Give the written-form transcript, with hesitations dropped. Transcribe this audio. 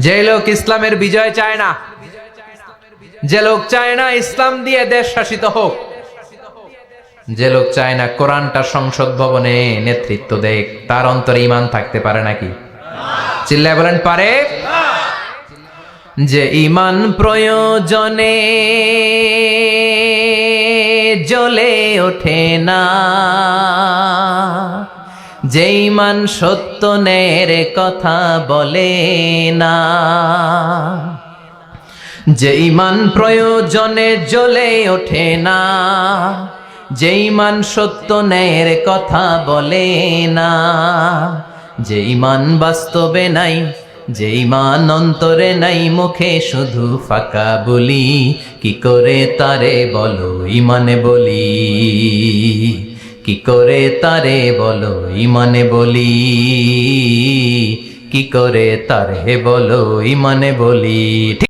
যে লোক ইসলামের বিজয় চায় না, যে লোক চায় না ইসলাম দিয়ে দেশ শাসিত হোক, যে লোক চায় না কোরআনটা সংসদ ভবনে নেতৃত্ব দেয়, তার অন্তরে ঈমান থাকতে পারে নাকি? চিল্লায় বলেন পারে? যে ঈমান প্রয়োজনে জ্বলে ওঠে না, যে ঈমান সত্য ন্যায়ের কথা বলে না, যে ঈমান প্রয়োজনে জ্বলে ওঠে না, যে ঈমান সত্য ন্যায়ের কথা বলে না, যে ঈমান বাস্তবে নাই, যে ঈমান অন্তরে নাই, মুখে শুধু ফাঁকা বলি, কি করে তারে বলো ঈমানে বলি, কি করে তারে বলো ঈমানে বলি, কি করে তারে বলো ঈমানে বলি।